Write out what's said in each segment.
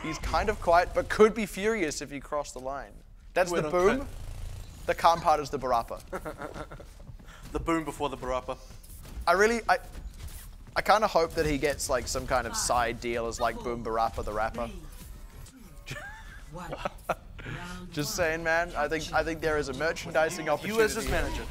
He's kind of quiet, but could be furious if he crossed the line. That's the boom. The calm part is the barappa. The boom before the barappa. I kind of hope that he gets like some kind of side deal as like Boom Barappa the rapper. Just saying, man. I think there is a merchandising opportunity. You as his manager.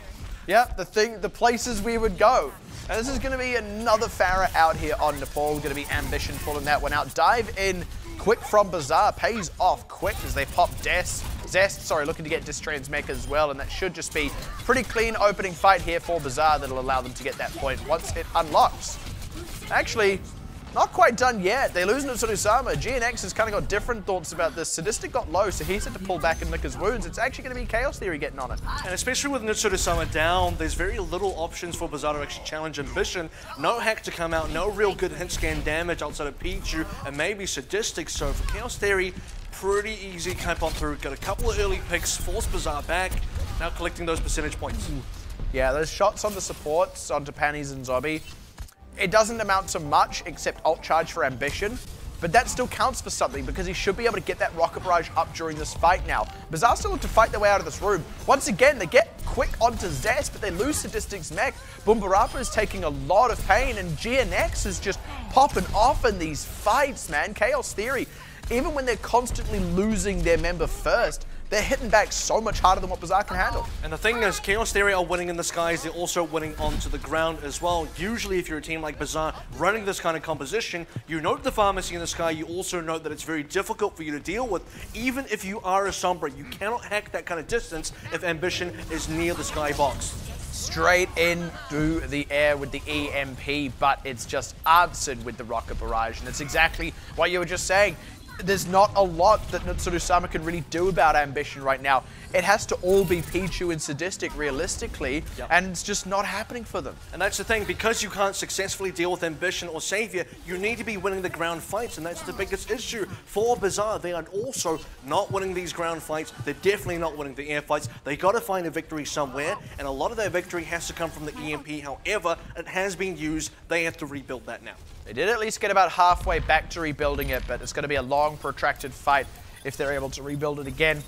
Yeah, the places we would go. And this is going to be another Farah out here on Nepal. Going to be Ambition pulling that one out. Dive in quick from Bazaar. Pays off quick as they pop Zest, sorry, looking to get Distrans Mech as well, and that should just be pretty clean opening fight here for Bazaar that'll allow them to get that point once it unlocks. Actually, not quite done yet. They lose Nutsuru-sama. GNX has kind of got different thoughts about this. Sadistic got low, so he's had to pull back and lick his wounds. It's actually going to be Chaos Theory getting on it. And especially with Nutsuru-sama down, there's very little options for Bazaar to actually challenge Ambition. No hack to come out, no real good hit scan damage outside of Pichu, and maybe Sadistic. So for Chaos Theory, pretty easy camp on through. Got a couple of early picks, force Bazaar back, now collecting those percentage points. Yeah, those shots on the supports, onto Pannies and Zobby, it doesn't amount to much except ult charge for Ambition, but that still counts for something because he should be able to get that rocket barrage up during this fight now. Bazaar still look to fight their way out of this room. Once again, they get quick onto Zest, but they lose Sadistic's mech. Boom Barappa is taking a lot of pain, and GNX is just popping off in these fights, man. Chaos Theory, even when they're constantly losing their member first, they're hitting back so much harder than what Bazaar can handle. And the thing is, Chaos Theory are winning in the skies, they're also winning onto the ground as well. Usually if you're a team like Bazaar running this kind of composition, you note the pharmacy in the sky, you also note that it's very difficult for you to deal with. Even if you are a Sombra, you cannot hack that kind of distance if Ambition is near the skybox. Straight into the air with the EMP, but it's just answered with the rocket barrage, and it's exactly what you were just saying. There's not a lot that Nutsuru-sama can really do about Ambition right now. It has to all be Pichu and Sadistic realistically, and it's just not happening for them. And that's the thing, because you can't successfully deal with Ambition or Savior, you need to be winning the ground fights, and that's the biggest issue for Bazaar. They are also not winning these ground fights. They're definitely not winning the air fights. They got to find a victory somewhere, and a lot of their victory has to come from the EMP. However, it has been used. They have to rebuild that now. They did at least get about halfway back to rebuilding it, but it's going to be a long, protracted fight if they're able to rebuild it again.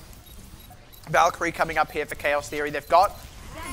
Valkyrie coming up here for Chaos Theory. They've got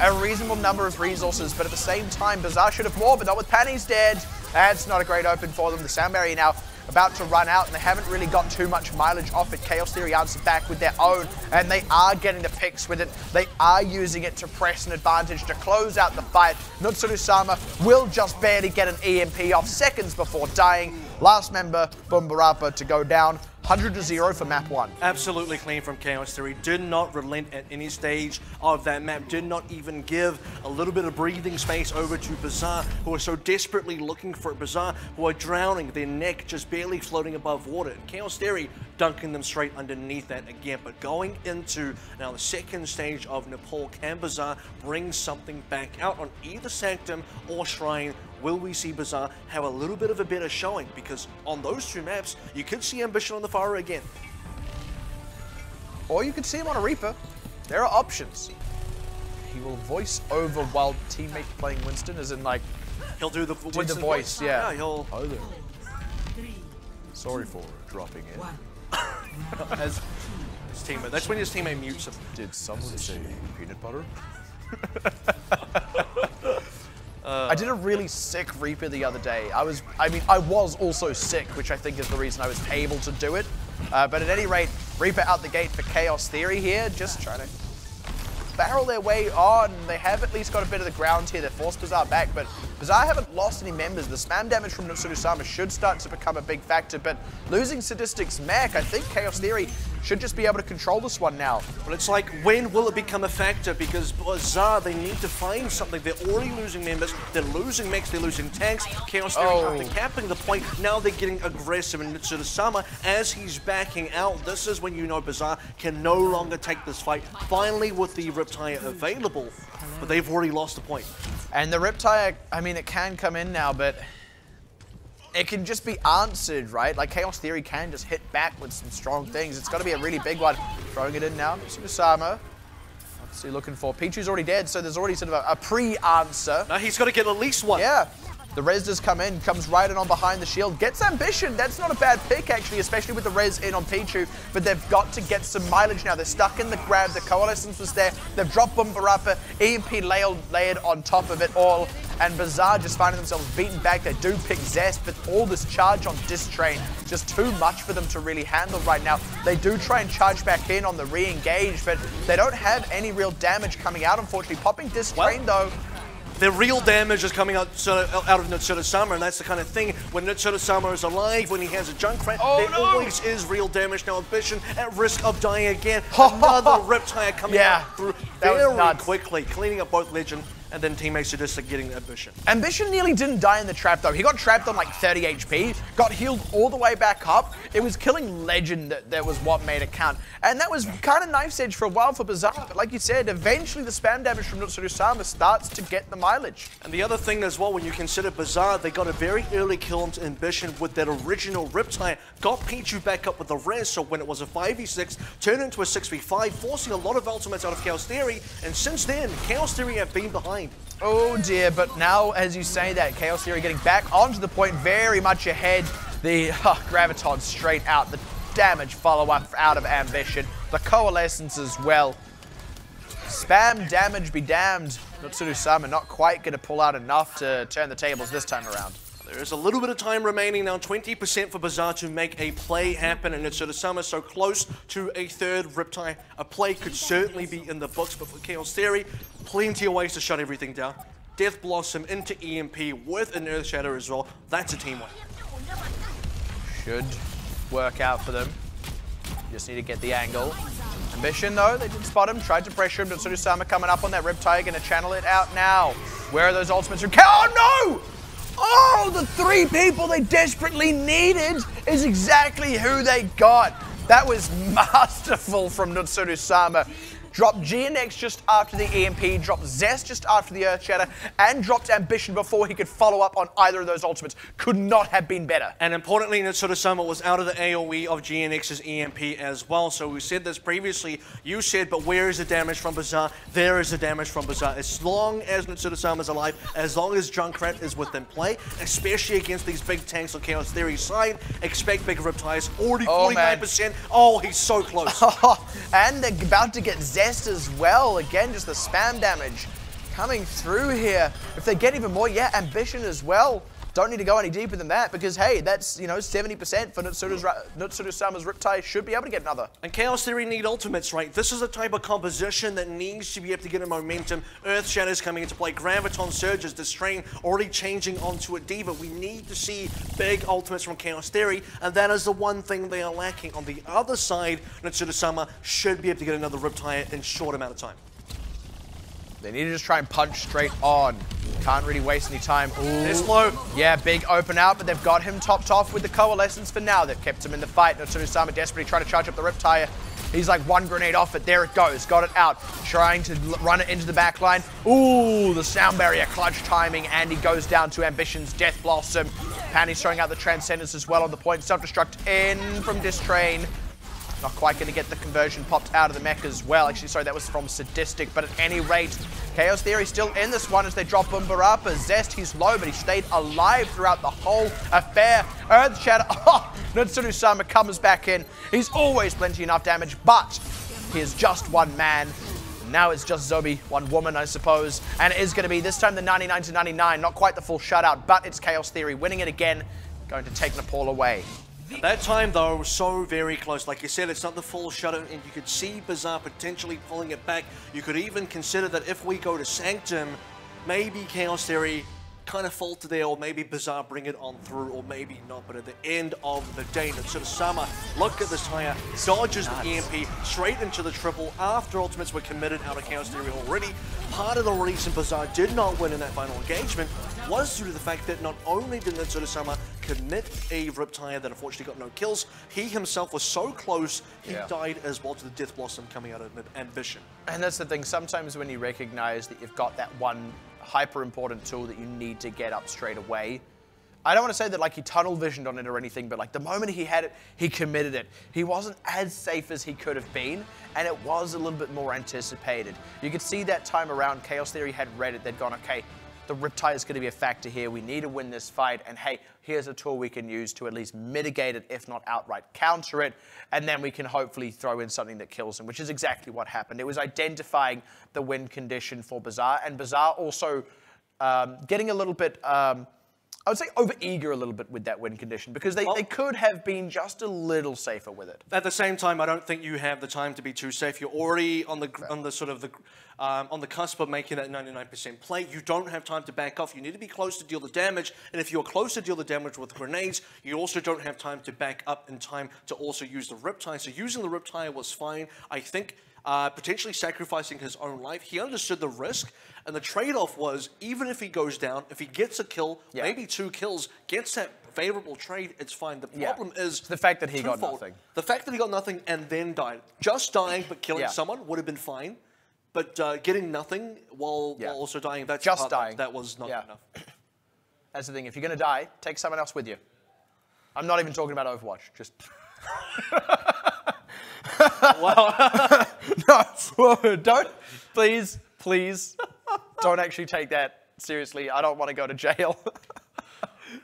a reasonable number of resources, but at the same time, Bazaar should have more, but not with Pannies dead. That's not a great open for them. The sound barrier now about to run out, and they haven't really got too much mileage off it. Chaos Theory answered back with their own, and they are getting the picks with it. They are using it to press an advantage to close out the fight. Nutsuru-sama will just barely get an EMP off seconds before dying. Last member, Boom Barappa, to go down. 100-0 for map 1. Absolutely clean from Chaos Theory. Did not relent at any stage of that map. Did not even give a little bit of breathing space over to Bazaar, who are so desperately looking for Bazaar, who are drowning, their neck just barely floating above water. And Chaos Theory dunking them straight underneath that again. But going into now the second stage of Nepal, can Bazaar bring something back out on either Sanctum or Shrine? Will we see Bazaar have a little bit of a better showing? Because on those two maps, you could see Ambition on the Farah again. Or you could see him on a Reaper. There are options. He will voice over while teammate playing Winston, as in like... He'll do the voice, yeah. Yeah, he'll... Oh, there. Sorry for dropping in. As his teammate. That's when his teammate mutes him. Did someone say peanut butter? I did a really sick Reaper the other day. I was also sick, which I think is the reason I was able to do it. But at any rate, Reaper out the gate for Chaos Theory here, just trying to barrel their way on. They have at least got a bit of the ground here. They forced Bazaar back, but Bazaar haven't lost any members. The spam damage from Nutsuru-sama should start to become a big factor, but losing Sadistic's mech, I think Chaos Theory should just be able to control this one now. But it's like, when will it become a factor? Because Bazaar, they need to find something. They're already losing members, they're losing mechs, they're losing tanks. Chaos Theory after capping the point, now they're getting aggressive, and Nutsuru-sama, as he's backing out, this is when you know Bazaar can no longer take this fight. Finally with the Riptire available, but they've already lost the point. And the Riptire, I mean, it can come in now, but it can just be answered, right? Like, Chaos Theory can just hit back with some strong things. It's got to be a really big one. Throwing it in now. Nutsuru-sama. What's he looking for? Pichu's already dead, so there's already sort of a pre-answer. No, he's got to get at least one. Yeah. The res does come in, comes right in on behind the shield, gets Ambition. That's not a bad pick, actually, especially with the res in on Pichu, but they've got to get some mileage now. They're stuck in the grab, the Coalescence was there, they've dropped Bumbarapa, EMP layered on top of it all, and Bazaar just finding themselves beaten back. They do pick Zest, but all this charge on Disc Train, just too much for them to really handle right now. They do try and charge back in on the re-engage, but they don't have any real damage coming out, unfortunately. Popping Disc Train, though, the real damage is coming out of Nutsudo-sama, and that's the kind of thing when Nutsudo-sama is alive, when he has a Junkrat, there always is real damage. Now Ambition at risk of dying again. Another Riptire coming out through very quickly, cleaning up both Legend and then teammates Sadistic getting Ambition. Ambition nearly didn't die in the trap, though. He got trapped on like 30 HP, got healed all the way back up. It was killing Legend that was what made it count. And that was kind of knife's edge for a while for Bazaar. But like you said, eventually the spam damage from Nutsudo-sama starts to get the mileage. And the other thing as well, when you consider Bazaar, they got a very early kill into Ambition with that original Riptire, got Pichu back up with the res, so when it was a 5v6, turned into a 6v5, forcing a lot of ultimates out of Chaos Theory, and since then, Chaos Theory have been behind. Oh dear, but now as you say that, Chaos Theory getting back onto the point, very much ahead. The Graviton straight out, the damage follow-up out of Ambition, the Coalescence as well. Spam damage be damned. Nutsudo-sama not quite going to pull out enough to turn the tables this time around. There's a little bit of time remaining now, 20% for Bazaar to make a play happen, and Nutsudo-sama so close to a third Riptire. A play could certainly be in the books, but for Chaos Theory, plenty of ways to shut everything down. Death Blossom into EMP with an Earth Shatter as well. That's a team win. Should work out for them. Just need to get the angle. Ambition, though, they did spot him, tried to pressure him. Nutsudo-sama coming up on that Riptire, going to channel it out now. Where are those ultimates? Oh, no! Oh, the three people they desperately needed is exactly who they got. That was masterful from Nutsudo-sama. Dropped GNX just after the EMP, dropped Zest just after the Earth Shatter, and dropped Ambition before he could follow up on either of those ultimates. Could not have been better. And importantly, Nutsudo-sama was out of the AoE of GNX's EMP as well. So we said this previously. You said, but where is the damage from Bazaar? There is the damage from Bazaar. As long as Nutsudo-sama is alive, as long as Junkrat is within play, especially against these big tanks on Chaos Theory's side, expect big Riptires. Already 49%. Oh, he's so close. And they're about to get Zest as well. Again, just the spam damage coming through here. If they get even more, yeah, Ambition as well. Don't need to go any deeper than that because, hey, that's, you know, 70% for Nutsudo-sama's Riptire. Should be able to get another. And Chaos Theory need ultimates, right? This is the type of composition that needs to be able to get a momentum. Earth Shatters coming into play. Graviton Surges, the strain already changing onto a Diva. We need to see big ultimates from Chaos Theory, and that is the one thing they are lacking. On the other side, Nutsudo-sama should be able to get another Riptire in short amount of time. They need to just try and punch straight on. Can't really waste any time. Ooh. They're slow. Yeah, big open out, but they've got him topped off with the Coalescence for now. They've kept him in the fight. Nutsudo-sama desperately trying to charge up the Riptire. He's like one grenade off it. There it goes. Got it out. Trying to run it into the back line. Ooh, the sound barrier clutch timing, and he goes down to Ambition's Death Blossom. Panny's throwing out the Transcendence as well on the point. Self-destruct in from Disc Train. Not quite going to get the conversion popped out of the mech as well. Actually, sorry, that was from Sadistic. But at any rate, Chaos Theory still in this one as they drop Bumbarapa. Zest, he's low, but he stayed alive throughout the whole affair. Earth Shatter. Oh, Nutsudo-sama comes back in. He's always plenty enough damage, but he is just one man. Now it's just Zobi, one woman, I suppose. And it is going to be, this time, the 99-99. Not quite the full shutout, but it's Chaos Theory winning it again. Going to take Nepal away. That time, though, was so very close. Like you said, it's not the full shutout, and you could see Bazaar potentially pulling it back. You could even consider that if we go to Sanctum, maybe Chaos Theory kind of falter there, or maybe Bazaar bring it on through, or maybe not. But at the end of the day, Nutsudo-sama, look at this tire, dodges the EMP straight into the triple after ultimates were committed out of Chaos Theory already. Part of the reason Bazaar did not win in that final engagement was due to the fact that not only did Nutsudo-sama commit a Riptire that unfortunately got no kills, he himself was so close, he died as well to the Death Blossom coming out of Ambition. And that's the thing, sometimes when you recognize that you've got that one hyper important tool that you need to get up straight away, I don't want to say that like he tunnel visioned on it or anything, but like the moment he had it, he committed it. He wasn't as safe as he could have been, and it was a little bit more anticipated. You could see that time around, Chaos Theory had read it, they'd gone, okay, the Riptide is going to be a factor here. We need to win this fight. And hey, here's a tool we can use to at least mitigate it, if not outright counter it. And then we can hopefully throw in something that kills him, which is exactly what happened. It was identifying the win condition for Bazaar. And Bazaar also getting a little bit, I would say, over-eager a little bit with that win condition, because they could have been just a little safer with it. At the same time, I don't think you have the time to be too safe. You're already on the cusp of making that 99% play. You don't have time to back off. You need to be close to deal the damage, and if you're close to deal the damage with grenades, you also don't have time to back up in time to also use the Riptide. So using the Riptide was fine. I think potentially sacrificing his own life, he understood the risk. And the trade-off was, even if he goes down, if he gets a kill, maybe 2 kills, gets that favorable trade, it's fine. The problem is the fact that he got nothing. The fact that he got nothing and then died. Just dying but killing someone would have been fine. But getting nothing while also dying, that's just dying. That was not enough. That's the thing. If you're going to die, take someone else with you. I'm not even talking about Overwatch. Just... No, don't. Please. Don't actually take that seriously. I don't want to go to jail.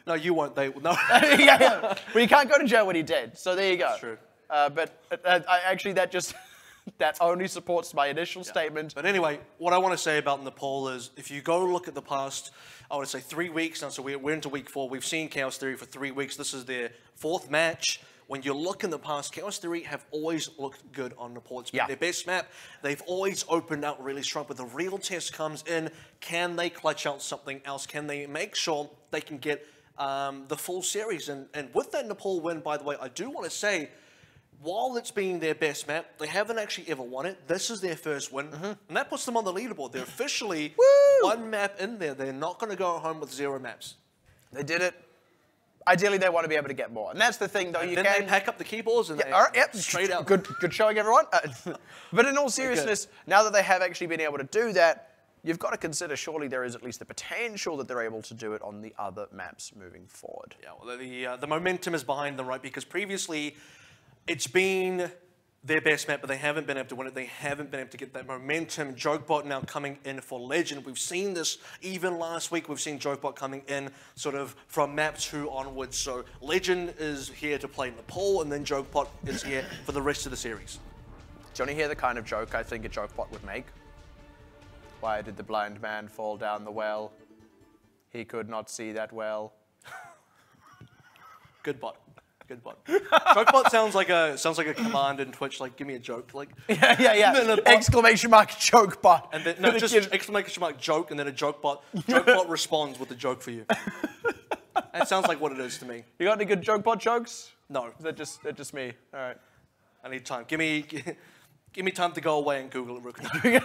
No, you won't. No. Well, you can't go to jail when you're dead. So there you go. That's true. But actually, that only supports my initial statement. But anyway, what I want to say about Nepal is, if you go look at the past, I would say 3 weeks now. So we're into week 4. We've seen Chaos Theory for 3 weeks. This is their 4th match. When you look in the past, Chaos Theory have always looked good on Nepal. It's been their best map. They've always opened out really strong. But the real test comes in, can they clutch out something else? Can they make sure they can get the full series? And with that Nepal win, by the way, I do want to say, while it's been their best map, they haven't actually ever won it. This is their first win. And that puts them on the leaderboard. They're officially 1 map in there. They're not going to go home with 0 maps. They did it. Ideally, they want to be able to get more. And that's the thing, though. Then they pack up the keyboards and straight out. Good showing, everyone. But in all seriousness, now that they have actually been able to do that, you've got to consider surely there is at least the potential that they're able to do it on the other maps moving forward. Yeah, well, the momentum is behind them, right? Because previously, it's been their best map, but they haven't been able to win it. They haven't been able to get that momentum. Jokebot now coming in for Legend. We've seen this even last week. We've seen Jokebot coming in sort of from map 2 onwards. So Legend is here to play Nepal, and then Jokebot is here for the rest of the series. Do you want to hear the kind of joke I think a Jokebot would make? Why did the blind man fall down the well? He could not see that well. Good bot. Good bot. Jokebot sounds like a command in Twitch, like give me a joke, like yeah. Exclamation mark joke bot. And then no, just exclamation mark joke, and then a joke bot. Jokebot responds with a joke for you. That sounds like what it is to me. You got any good Jokebot jokes? No. Is that just me? All right. I need time. Give me time to go away and Google it real quick.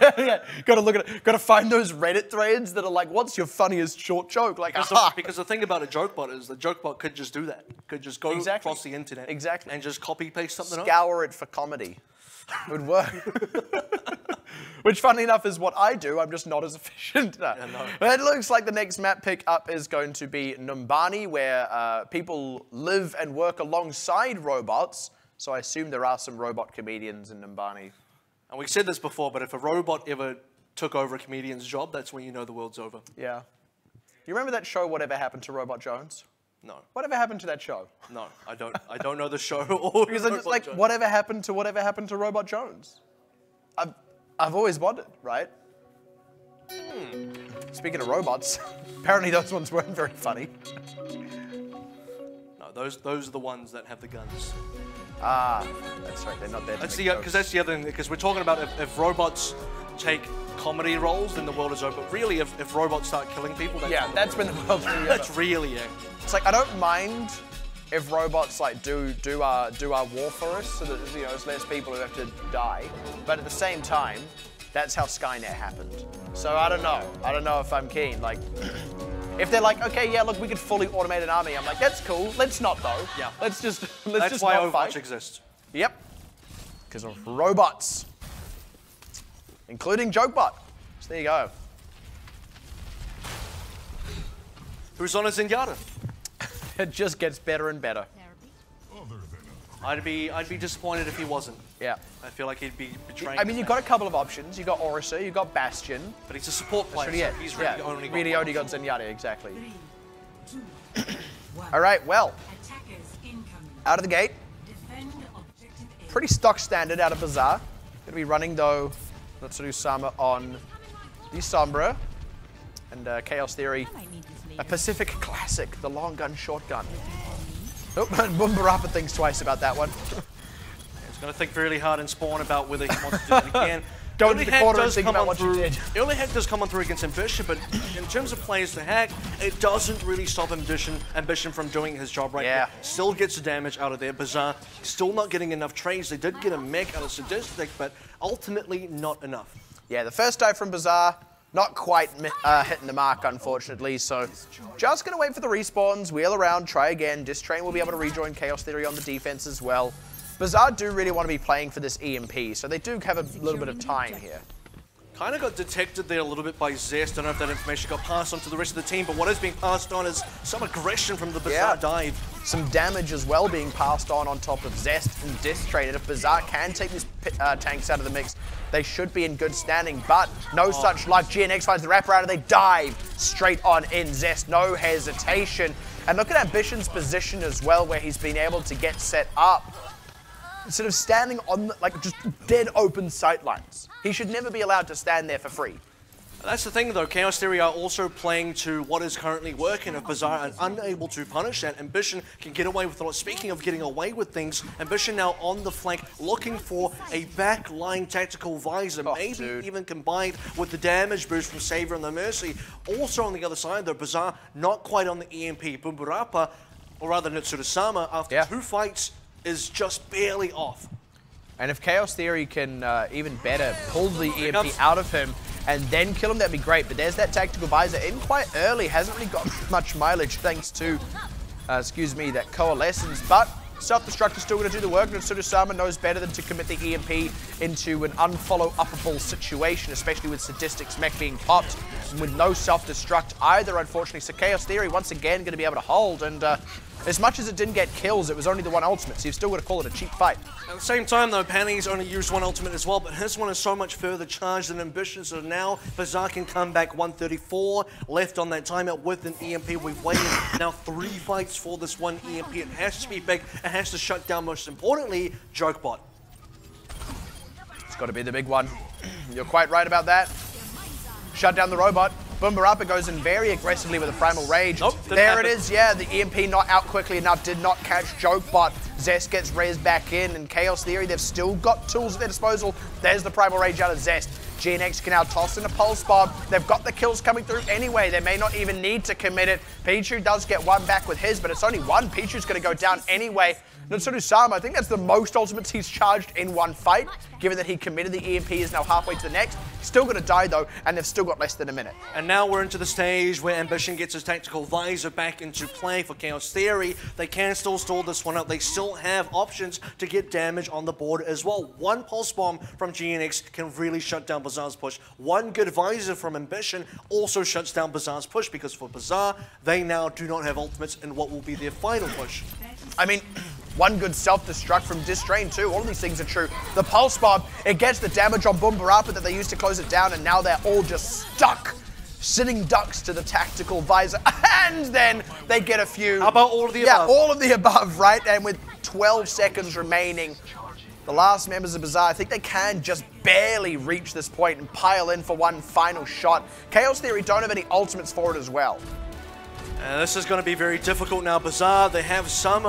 Gotta look at it. Gotta find those Reddit threads that are like, what's your funniest short joke? Like, because the thing about a Jokebot is the Jokebot could just do that. Could just go across the internet and just copy paste something. Scour it for comedy. It would work. Which, funnily enough, is what I do. I'm just not as efficient. No. But it looks like the next map pick up is going to be Numbani, where people live and work alongside robots. So I assume there are some robot comedians in Numbani. And we've said this before, but if a robot ever took over a comedian's job, that's when you know the world's over. Yeah. You remember that show, Whatever Happened to Robot Jones? No. Whatever happened to that show? No, I don't know the show. Or because I'm just like, Jones. Whatever happened to Robot Jones? I've always wondered, right? Speaking of robots, apparently those ones weren't very funny. No, those are the ones that have the guns. Ah, that's right. They're not there. Because that's the other thing. Because we're talking about if robots take comedy roles, then the world is over. But really, if robots start killing people, that's when the world's really over. That's really It's like I don't mind if robots like do our war for us, so that there's less people who have to die. But at the same time, that's how Skynet happened. So I don't know. I don't know if I'm keen. Like. If they're like, okay, yeah, look, we could fully automate an army, I'm like, that's cool. Let's not, though. Yeah. Let's just That's why not Overwatch fight. exists. Yep. Because of robots. Including Jokebot. So there you go. Who's on a Zenyatta? It just gets better and better. I'd be disappointed if he wasn't. Yeah. I feel like he'd be betraying. I mean, you've got a couple of options. You've got Orisa, you've got Bastion. But he's a support player, so he's really only got Zenyatta, exactly. All right, well, out of the gate, pretty stock standard out of Bazaar. Going to be running, though, Natsuru Sama on the Sombra and Chaos Theory, a Pacific classic, the long gun, short gun. Oh, Bumbarapa thinks twice about that one. He's going to think really hard and spawn about whether he wants to do it again. Don't in the corner and think about what you did. The only hack does come on through against Ambition, but in terms of players to hack, it doesn't really stop Ambition from doing his job right here. Still gets the damage out of there. Bazaar still not getting enough trades. They did get a mech out of Sadistic, but ultimately not enough. Yeah, the first dive from Bazaar, not quite hitting the mark, unfortunately, so just going to wait for the respawns, wheel around, try again. Distrain will be able to rejoin Chaos Theory on the defense as well. Bazaar do really want to be playing for this EMP, so they do have a little bit of time here. Kind of got detected there a little bit by Zest. I don't know if that information got passed on to the rest of the team, but what is being passed on is some aggression from the Bazaar dive. Some damage as well being passed on top of Zest and Distrain, and if Bazaar can take these tanks out of the mix, they should be in good standing, but no such luck. GNX finds the wraparound and they dive straight on in. Zest, no hesitation. And look at Ambition's position as well, where he's been able to get set up. Instead of standing on, like, just dead open sightlines. He should never be allowed to stand there for free. That's the thing, though. Chaos Theory are also playing to what is currently working. If Bazaar are unable to punish that, Ambition can get away with a lot. Speaking of getting away with things, Ambition now on the flank, looking for a backline tactical visor, maybe even combined with the damage boost from Savior and the Mercy. Also on the other side, though, Bazaar not quite on the EMP. Bumbarapa, or rather Natsuru Sama, after 2 fights, is just barely off. And if Chaos Theory can even better pull the EMP out of him and then kill him, that'd be great. But there's that tactical visor in quite early. Hasn't really got much mileage thanks to, that coalescence. But self-destruct is still going to do the work. Natsuru Sama knows better than to commit the EMP into an unfollow-upable situation, especially with Sadistic's mech being popped with no self-destruct either, unfortunately. So Chaos Theory, once again, going to be able to hold. And as much as it didn't get kills, it was only the one ultimate, so you've still got to call it a cheap fight. At the same time, though, Panny's only used 1 ultimate as well, but his one is so much further charged than Ambition, so now Bazaar can come back 134 left on that timeout with an EMP. We've waited now 3 fights for this one EMP. It has to be big. It has to shut down, most importantly, Jokebot. It's got to be the big one. You're quite right about that. Shut down the robot. Bumbarapa goes in very aggressively with a Primal Rage. Nope, there it is, the EMP not out quickly enough, did not catch Jokebot. Zest gets raised back in, and Chaos Theory, they've still got tools at their disposal. There's the Primal Rage out of Zest. GNX can now toss in a Pulse Bomb. They've got the kills coming through anyway. They may not even need to commit it. Pichu does get 1 back with his, but it's only 1. Pichu's going to go down anyway. Natsuru Sama, I think that's the most ultimates he's charged in 1 fight, given that he committed the EMP, is now halfway to the next. Still going to die, though, and they've still got less than a minute. And now we're into the stage where Ambition gets his tactical visor back into play for Chaos Theory. They can still stall this one out. They still have options to get damage on the board as well. 1 Pulse Bomb from GNX can really shut down Bazaar's push. 1 good visor from Ambition also shuts down Bazaar's push, because for Bazaar, they now do not have ultimates in what will be their final push. I mean, 1 good self-destruct from Distrain too. All of these things are true. The Pulse Bomb, it gets the damage on Bumbarapa that they used to close it down, and now they're all just stuck. Sitting ducks to the tactical visor, and then they get a few. How about all of the above? Yeah, all of the above, right? And with 12 seconds remaining, the last members of Bazaar, I think they can just barely reach this point and pile in for 1 final shot. Chaos Theory don't have any ultimates for it as well. This is going to be very difficult now. Bazaar, they have some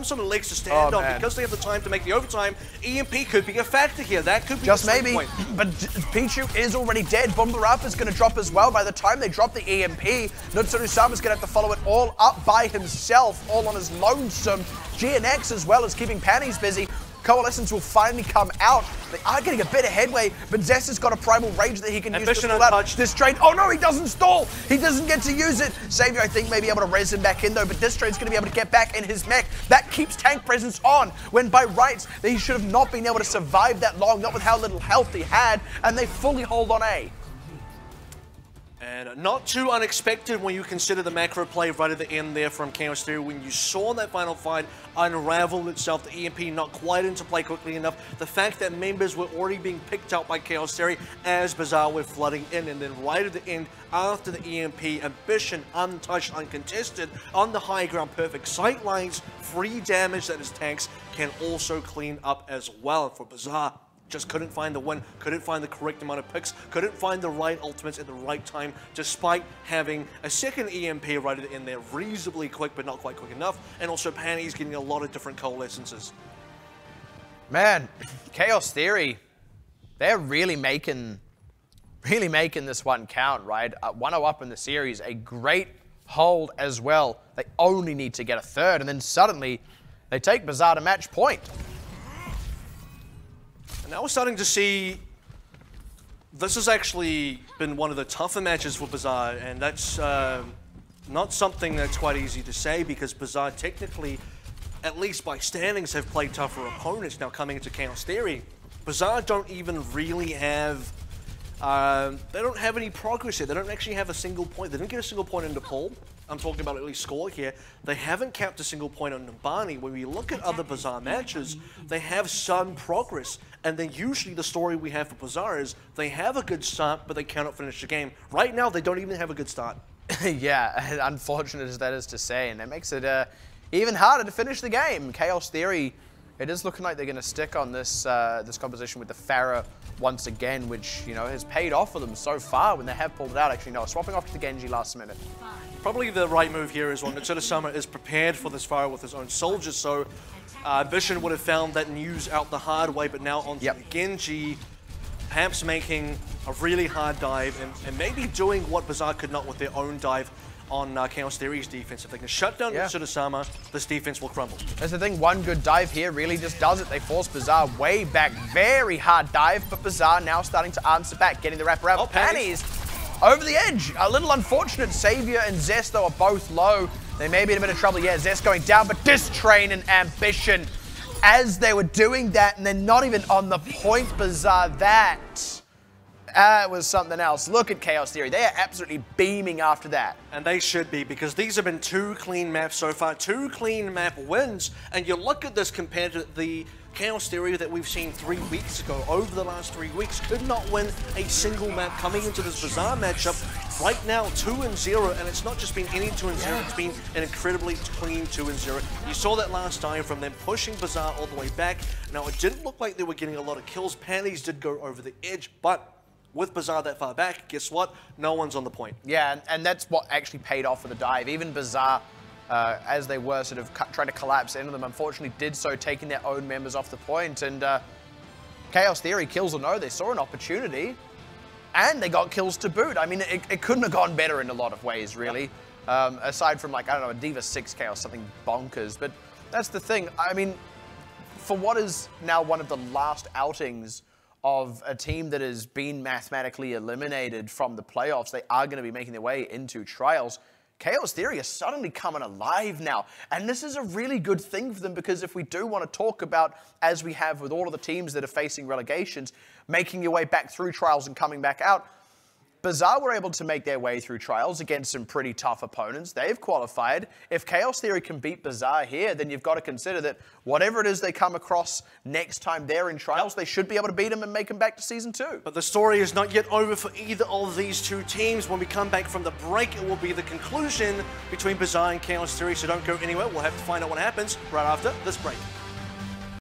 sort of legs to stand on because they have the time to make the overtime. EMP could be a factor here. That could be just maybe, but Pichu is already dead. Bumbarapa is going to drop as well. By the time they drop the EMP, Natsuru Sama is going to have to follow it all up by himself, all on his lonesome. GNX as well as keeping Panties busy. Coalescence will finally come out. They are getting a bit of headway, but Zest has got a Primal Rage that he can use to stall out this train. Oh no, he doesn't stall! He doesn't get to use it! Savior, I think, may be able to res him back in though, but this train's going to be able to get back in his mech. That keeps tank presence on, when by rights, he should have not been able to survive that long, not with how little health he had, and they fully hold on A. And not too unexpected when you consider the macro play right at the end there from Chaos Theory. When you saw that final fight unravel itself, the EMP not quite into play quickly enough, the fact that members were already being picked out by Chaos Theory as Bazaar were flooding in, and then right at the end, after the EMP, Ambition, untouched, uncontested, on the high ground, perfect sight lines, free damage that his tanks can also clean up as well for Bazaar. Just couldn't find the win, couldn't find the correct amount of picks, couldn't find the right ultimates at the right time, despite having a second EMP right at the end there, reasonably quick, but not quite quick enough, and also Panties getting a lot of different coalescences. Man, Chaos Theory, they're really making this one count, right? 1-0 up in the series, a great hold as well. They only need to get a third, and then suddenly they take Bazaar to match point. Now we're starting to see this has actually been one of the tougher matches for Bazaar, and that's not something that's quite easy to say because Bazaar technically, at least by standings, have played tougher opponents now coming into Chaos Theory. Bazaar don't even really have, they don't have any progress here. They don't actually have a single point. They didn't get a single point in Nepal. I'm talking about at least score here. They haven't capped a single point on Numbani. When we look at other Bazaar matches, they have some progress. And then usually the story we have for Bazaar is they have a good start, but they cannot finish the game. Right now, they don't even have a good start. Yeah, unfortunate as that is to say, and it makes it even harder to finish the game. Chaos Theory, it is looking like they're going to stick on this this composition with the Pharah once again, which, you know, has paid off for them so far when they have pulled it out. Actually, no, swapping off to the Genji last minute. Probably the right move here is when Mitsuda-sama is prepared for this Pharah with his own soldiers, so Ambition would have found that news out the hard way, but now onto the Genji, perhaps making a really hard dive and maybe doing what Bazaar could not with their own dive on Chaos Theory's defense. If they can shut down Mitsuda-sama, this defense will crumble. That's the thing, one good dive here really just does it. They force Bazaar way back, very hard dive, but Bazaar now starting to answer back, getting the wraparound. Panties over the edge. A little unfortunate. Savior and Zest, though, are both low. They may be in a bit of trouble. Yeah, Zest going down, but Distrain and Ambition as they were doing that, and they're not even on the point, Bazaar. That was something else. Look at Chaos Theory. They are absolutely beaming after that. And they should be, because these have been 2 clean maps so far, 2 clean map wins. And you look at this compared to the Chaos Theory that we've seen 3 weeks ago. Over the last 3 weeks, could not win a single map coming into this Bazaar matchup. Right now, 2-0, and it's not just been any 2-0, it's been an incredibly clean 2-0. You saw that last time from them pushing Bazaar all the way back. Now, it didn't look like they were getting a lot of kills. Panties did go over the edge, but with Bazaar that far back, guess what? No one's on the point. Yeah, and that's what actually paid off for the dive. Even Bazaar, as they were sort of trying to collapse into them, unfortunately did so, taking their own members off the point. And Chaos Theory, kills or no, they saw an opportunity, and they got kills to boot. I mean, it couldn't have gone better in a lot of ways, really. Aside from, like, I don't know, a Diva 6 Chaos, something bonkers. But that's the thing. I mean, for what is now one of the last outings of a team that has been mathematically eliminated from the playoffs, they are going to be making their way into trials. Chaos Theory is suddenly coming alive now. And this is a really good thing for them, because if we do want to talk about, as we have with all of the teams that are facing relegations, making your way back through trials and coming back out, Bazaar were able to make their way through trials against some pretty tough opponents. They've qualified. If Chaos Theory can beat Bazaar here, then you've got to consider that whatever it is they come across next time they're in trials, they should be able to beat them and make them back to Season 2. But the story is not yet over for either of these 2 teams. When we come back from the break, it will be the conclusion between Bazaar and Chaos Theory, so don't go anywhere. We'll have to find out what happens right after this break.